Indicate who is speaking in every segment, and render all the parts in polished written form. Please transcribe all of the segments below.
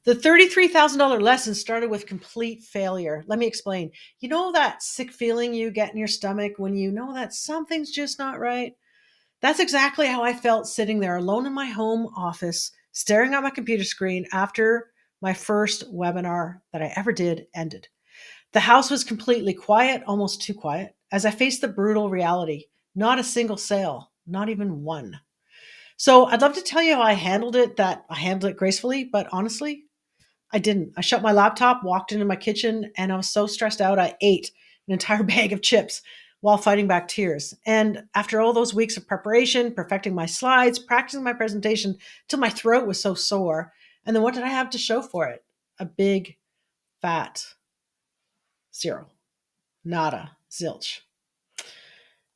Speaker 1: The $33,000 lesson started with complete failure. Let me explain. You know that sick feeling you get in your stomach when you know that something's just not right? That's exactly how I felt sitting there alone in my home office, staring at my computer screen after my first webinar that I ever did ended. The house was completely quiet, almost too quiet, as I faced the brutal reality. Not a single sale, not even one. So I'd love to tell you how I handled it, that I handled it gracefully, but honestly, I didn't. I shut my laptop, walked into my kitchen, and I was so stressed out, I ate an entire bag of chips while fighting back tears. And after all those weeks of preparation, perfecting my slides, practicing my presentation till my throat was so sore, and then what did I have to show for it? A big, fat zero. Nada. Zilch.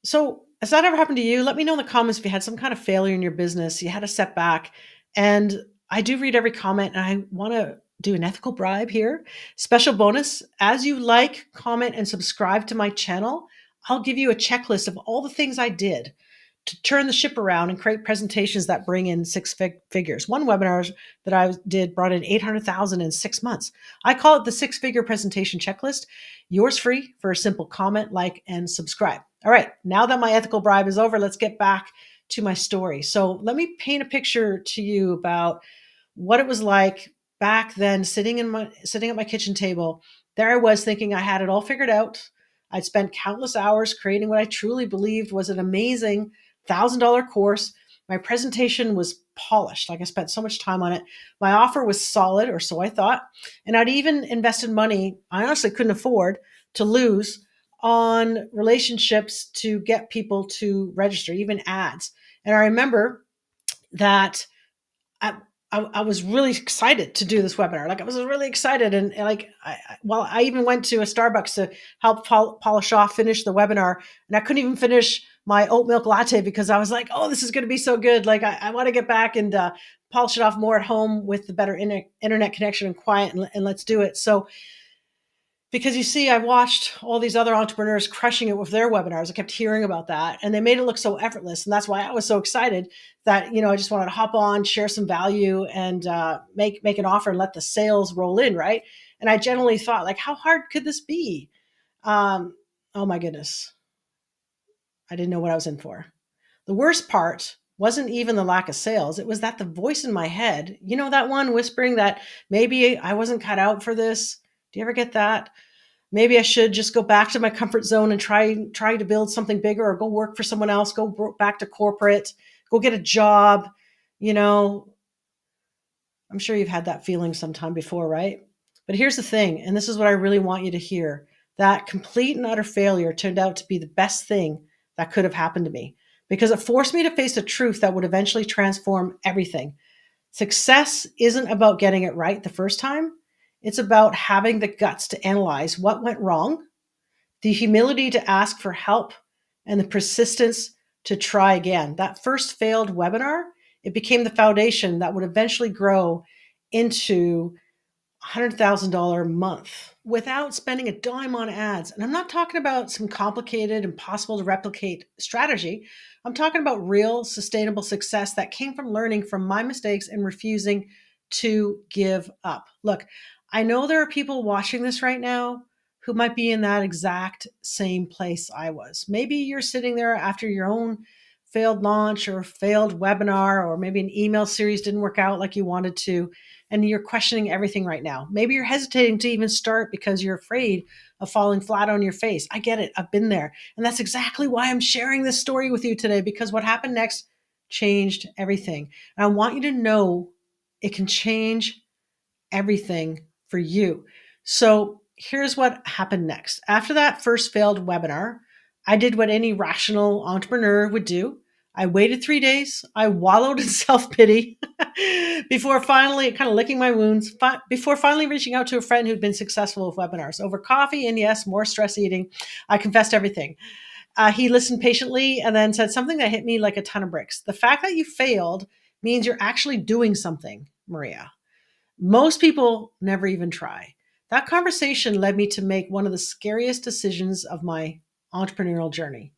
Speaker 1: So, has that ever happened to you? Let me know in the comments if you had some kind of failure in your business, you had a setback. And I do read every comment, and I want to do an ethical bribe here. Special bonus, as you like, comment, and subscribe to my channel, I'll give you a checklist of all the things I did to turn the ship around and create presentations that bring in figures. One webinar that I did brought in 800,000 in 6 months. I call it the six-figure presentation checklist. Yours free for a simple comment, like, and subscribe. All right, now that my ethical bribe is over, let's get back to my story. So let me paint a picture to you about what it was like back then, sitting at my kitchen table. There I was thinking I had it all figured out. I'd spent countless hours creating what I truly believed was an amazing $1,000 course. My presentation was polished. Like, I spent so much time on it. My offer was solid, or so I thought. And I'd even invested money I honestly couldn't afford to lose on relationships to get people to register, even ads. And I remember that I, I was really excited to do this webinar. Like, I was really excited. And like, well, I even went to a Starbucks to help finish the webinar. And I couldn't even finish my oat milk latte because I was like, oh, this is going to be so good. Like, I want to get back and polish it off more at home with the better internet connection and quiet, and let's do it. So, because you see, I watched all these other entrepreneurs crushing it with their webinars. I kept hearing about that, and they made it look so effortless. And that's why I was so excited that, I just wanted to hop on, share some value, and make an offer and let the sales roll in, right? And I generally thought, like, how hard could this be? Oh my goodness, I didn't know what I was in for. The worst part wasn't even the lack of sales. It was that the voice in my head, that one whispering that maybe I wasn't cut out for this. Do you ever get that? Maybe I should just go back to my comfort zone and try to build something bigger, or go work for someone else, go back to corporate, go get a job. You know, I'm sure you've had that feeling sometime before, right? But here's the thing, and this is what I really want you to hear. That complete and utter failure turned out to be the best thing that could have happened to me, because it forced me to face a truth that would eventually transform everything. Success isn't about getting it right the first time. It's about having the guts to analyze what went wrong, the humility to ask for help, and the persistence to try again. That first failed webinar, it became the foundation that would eventually grow into $100,000 a month without spending a dime on ads. And I'm not talking about some complicated, impossible to replicate strategy. I'm talking about real, sustainable success that came from learning from my mistakes and refusing to give up. Look, I know there are people watching this right now who might be in that exact same place I was. Maybe you're sitting there after your own failed launch or failed webinar, or maybe an email series didn't work out like you wanted to, and you're questioning everything right now. Maybe you're hesitating to even start because you're afraid of falling flat on your face. I get it. I've been there. And that's exactly why I'm sharing this story with you today, because what happened next changed everything. And I want you to know it can change everything for you. So here's what happened next. After that first failed webinar, I did what any rational entrepreneur would do. I waited 3 days. I wallowed in self pity before finally kind of licking my wounds, before finally reaching out to a friend who'd been successful with webinars over coffee and, yes, more stress eating. I confessed everything. He listened patiently and then said something that hit me like a ton of bricks. The fact that you failed means you're actually doing something, Maria. Most people never even try. That conversation led me to make one of the scariest decisions of my entrepreneurial journey: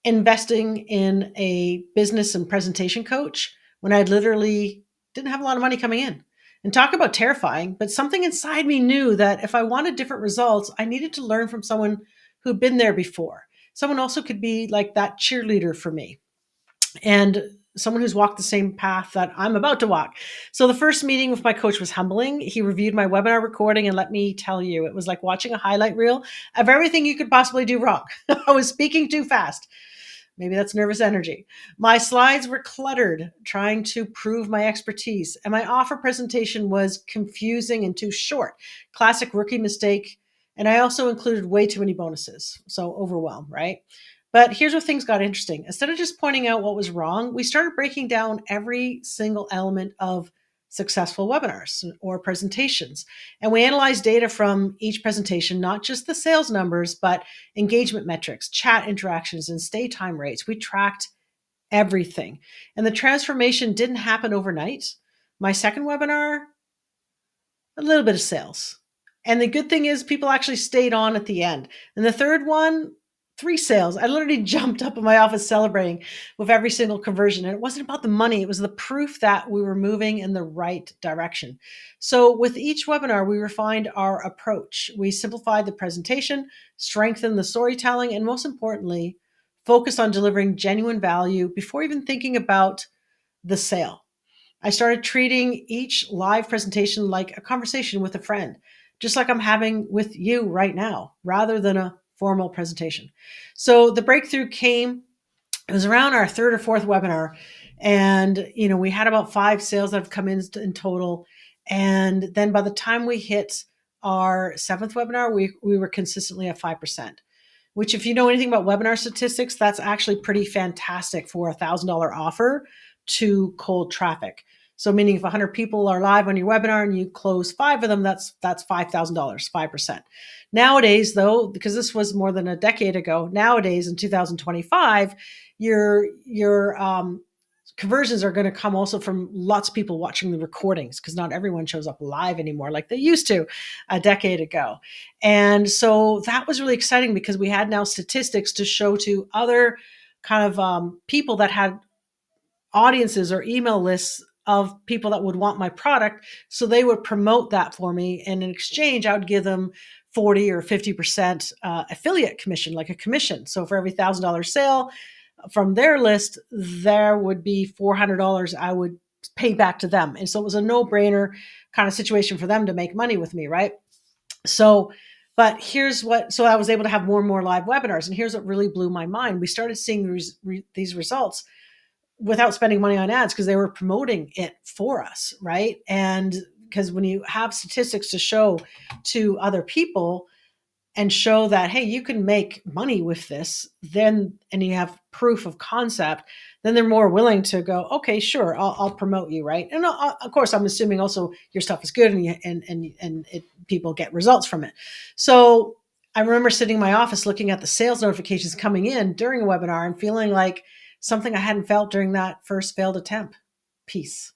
Speaker 1: investing in a business and presentation coach when I literally didn't have a lot of money coming in. And talk about terrifying, but something inside me knew that if I wanted different results, I needed to learn from someone who'd been there before. Someone also could be like that cheerleader for me, and someone who's walked the same path that I'm about to walk. So the first meeting with my coach was humbling. He reviewed my webinar recording, and let me tell you, it was like watching a highlight reel of everything you could possibly do wrong. I was speaking too fast. Maybe that's nervous energy. My slides were cluttered, trying to prove my expertise, and my offer presentation was confusing and too short. Classic rookie mistake. And I also included way too many bonuses. So overwhelmed, right? But here's where things got interesting. Instead of just pointing out what was wrong, we started breaking down every single element of successful webinars or presentations. And we analyzed data from each presentation, not just the sales numbers, but engagement metrics, chat interactions, and stay time rates. We tracked everything. And the transformation didn't happen overnight. My second webinar, a little bit of sales. And the good thing is people actually stayed on at the end. And the third one, three sales. I literally jumped up in my office celebrating with every single conversion. And it wasn't about the money, it was the proof that we were moving in the right direction. So with each webinar, we refined our approach. We simplified the presentation, strengthened the storytelling, and most importantly, focused on delivering genuine value before even thinking about the sale. I started treating each live presentation like a conversation with a friend, just like I'm having with you right now, rather than a formal presentation. So the breakthrough came, it was around our third or fourth webinar. And, we had about 5 sales that have come in total. And then by the time we hit our seventh webinar, we were consistently at 5%, which, if you know anything about webinar statistics, that's actually pretty fantastic for a $1,000 offer to cold traffic. So meaning if 100 people are live on your webinar and you close 5 of them, that's $5,000, 5%. Nowadays, though, because this was more than a decade ago, nowadays in 2025, your conversions are going to come also from lots of people watching the recordings, because not everyone shows up live anymore like they used to a decade ago. And so that was really exciting because we had now statistics to show to other kind of people that had audiences or email lists of people that would want my product. So they would promote that for me. And in exchange, I would give them 40 or 50% affiliate commission, like a commission. So for every $1,000 sale from their list, there would be $400 I would pay back to them. And so it was a no-brainer kind of situation for them to make money with me, right? So, but so I was able to have more and more live webinars. And here's what really blew my mind. We started seeing these results without spending money on ads because they were promoting it for us, right? And because when you have statistics to show to other people and show that, hey, you can make money with this, then, and you have proof of concept, then they're more willing to go, okay, sure, I'll promote you, right? And of course, I'm assuming also your stuff is good and people get results from it. So I remember sitting in my office looking at the sales notifications coming in during a webinar and feeling like something I hadn't felt during that first failed attempt. Peace.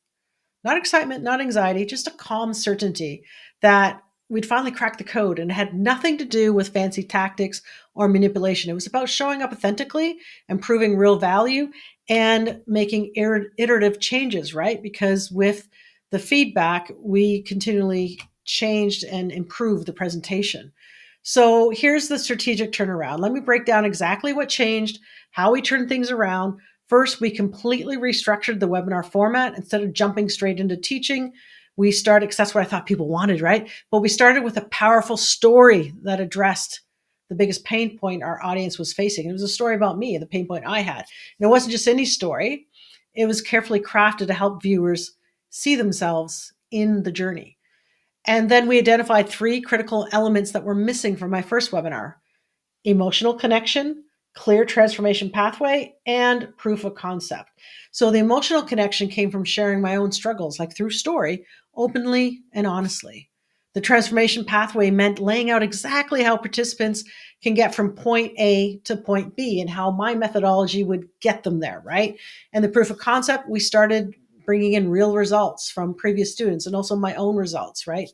Speaker 1: Not excitement, not anxiety, just a calm certainty that we'd finally cracked the code, and it had nothing to do with fancy tactics or manipulation. It was about showing up authentically and proving real value and making iterative changes, right? Because with the feedback, we continually changed and improved the presentation. So here's the strategic turnaround. Let me break down exactly what changed, how we turned things around. First, we completely restructured the webinar format. Instead of jumping straight into teaching, we started, because that's what I thought people wanted, right? But we started with a powerful story that addressed the biggest pain point our audience was facing. It was a story about me, the pain point I had. And it wasn't just any story. It was carefully crafted to help viewers see themselves in the journey. And then we identified 3 critical elements that were missing from my first webinar: emotional connection, clear transformation pathway, and proof of concept. So the emotional connection came from sharing my own struggles, like through story, openly and honestly. The transformation pathway meant laying out exactly how participants can get from point A to point B and how my methodology would get them there, right? And the proof of concept, we started bringing in real results from previous students and also my own results, right?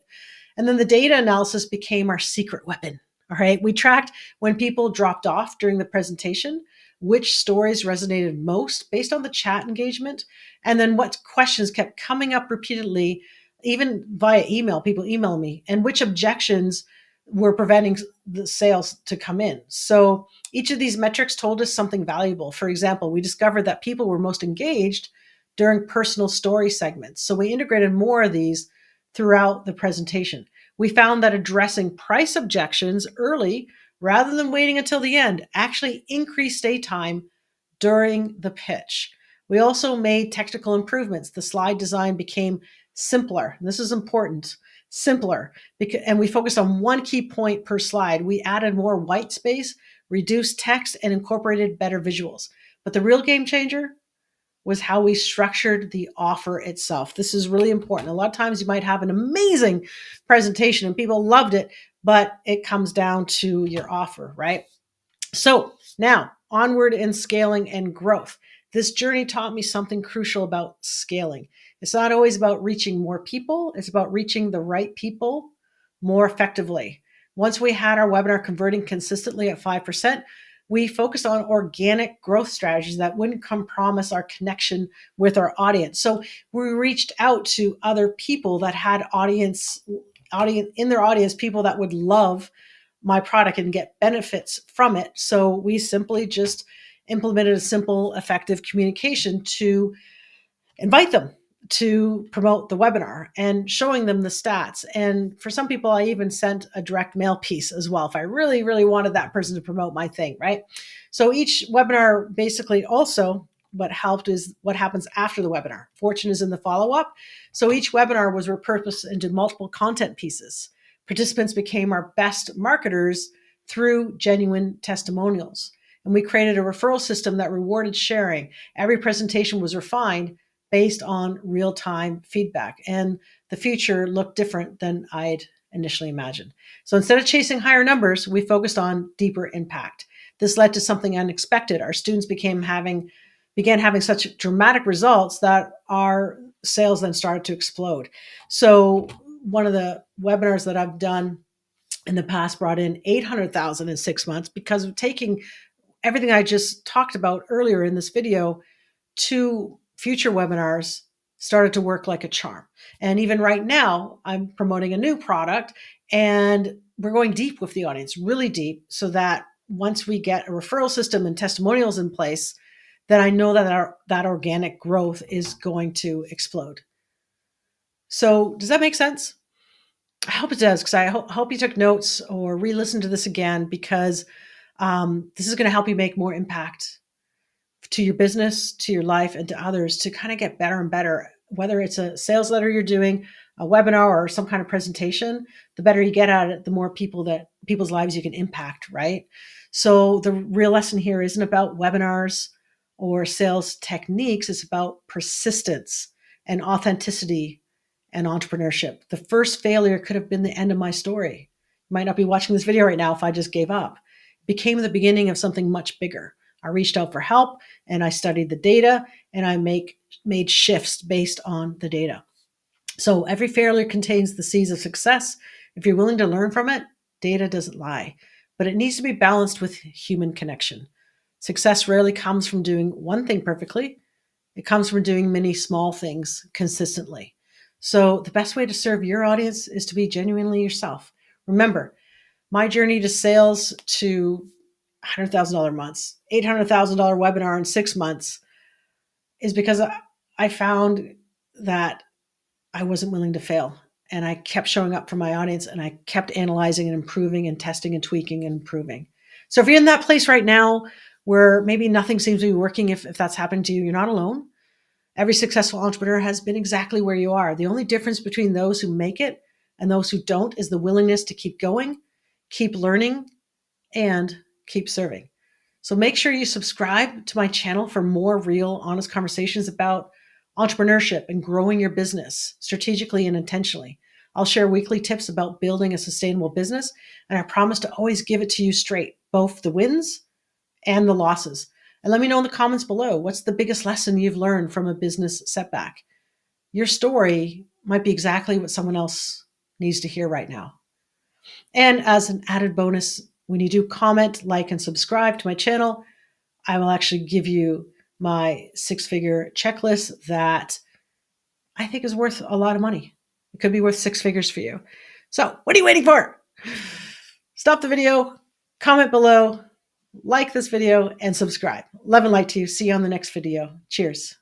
Speaker 1: And then the data analysis became our secret weapon. All right. We tracked when people dropped off during the presentation, which stories resonated most based on the chat engagement, and then what questions kept coming up repeatedly even via email, people email me, and which objections were preventing the sales to come in. So each of these metrics told us something valuable. For example, we discovered that people were most engaged during personal story segments. So we integrated more of these throughout the presentation. We found that addressing price objections early rather than waiting until the end actually increased stay time during the pitch. We also made technical improvements. The slide design became simpler. This is important, simpler, and we focused on one key point per slide. We added more white space, reduced text, and incorporated better visuals. But the real game changer was how we structured the offer itself. This is really important. A lot of times you might have an amazing presentation and people loved it, but it comes down to your offer, right? So now onward in scaling and growth. This journey taught me something crucial about scaling. It's not always about reaching more people, it's about reaching the right people more effectively. Once we had our webinar converting consistently at 5%, we focused on organic growth strategies that wouldn't compromise our connection with our audience. So we reached out to other people that had audience in their audience, people that would love my product and get benefits from it. So we simply just implemented a simple, effective communication to invite them to promote the webinar and showing them the stats. And for some people, I even sent a direct mail piece as well if I really, really wanted that person to promote my thing, right? So each webinar basically also what helped is what happens after the webinar. Fortune is in the follow-up. So each webinar was repurposed into multiple content pieces. Participants became our best marketers through genuine testimonials. And we created a referral system that rewarded sharing. Every presentation was refined based on real-time feedback. And the future looked different than I'd initially imagined. So instead of chasing higher numbers, we focused on deeper impact. This led to something unexpected. Our students began having such dramatic results that our sales then started to explode. So one of the webinars that I've done in the past brought in 800,000 in 6 months because of taking everything I just talked about earlier in this video to future webinars started to work like a charm. And even right now, I'm promoting a new product and we're going deep with the audience, really deep, so that once we get a referral system and testimonials in place, then I know that that organic growth is going to explode. So does that make sense? I hope it does, because I hope you took notes or re-listen to this again, because this is going to help you make more impact to your business, to your life, and to others to kind of get better and better. Whether it's a sales letter you're doing, a webinar, or some kind of presentation, the better you get at it, the more people's lives you can impact, right? So the real lesson here isn't about webinars or sales techniques. It's about persistence and authenticity and entrepreneurship. The first failure could have been the end of my story. You might not be watching this video right now if I just gave up. It became the beginning of something much bigger. I reached out for help and I studied the data and I made shifts based on the data. So every failure contains the seeds of success. If you're willing to learn from it, data doesn't lie, but it needs to be balanced with human connection. Success rarely comes from doing one thing perfectly. It comes from doing many small things consistently. So the best way to serve your audience is to be genuinely yourself. Remember, my journey to sales to $100,000 months, $800,000 webinar in 6 months is because I found that I wasn't willing to fail. And I kept showing up for my audience and I kept analyzing and improving and testing and tweaking and improving. So if you're in that place right now where maybe nothing seems to be working, if that's happening to you, you're not alone. Every successful entrepreneur has been exactly where you are. The only difference between those who make it and those who don't is the willingness to keep going, keep learning, and keep serving. So make sure you subscribe to my channel for more real, honest conversations about entrepreneurship and growing your business strategically and intentionally. I'll share weekly tips about building a sustainable business, and I promise to always give it to you straight, both the wins and the losses. And let me know in the comments below, what's the biggest lesson you've learned from a business setback? Your story might be exactly what someone else needs to hear right now. And as an added bonus, when you do comment, like, and subscribe to my channel, I will actually give you my 6-figure checklist that I think is worth a lot of money. It could be worth six figures for you. So what are you waiting for? Stop the video, comment below, like this video, and subscribe. Love and light to you. See you on the next video. Cheers.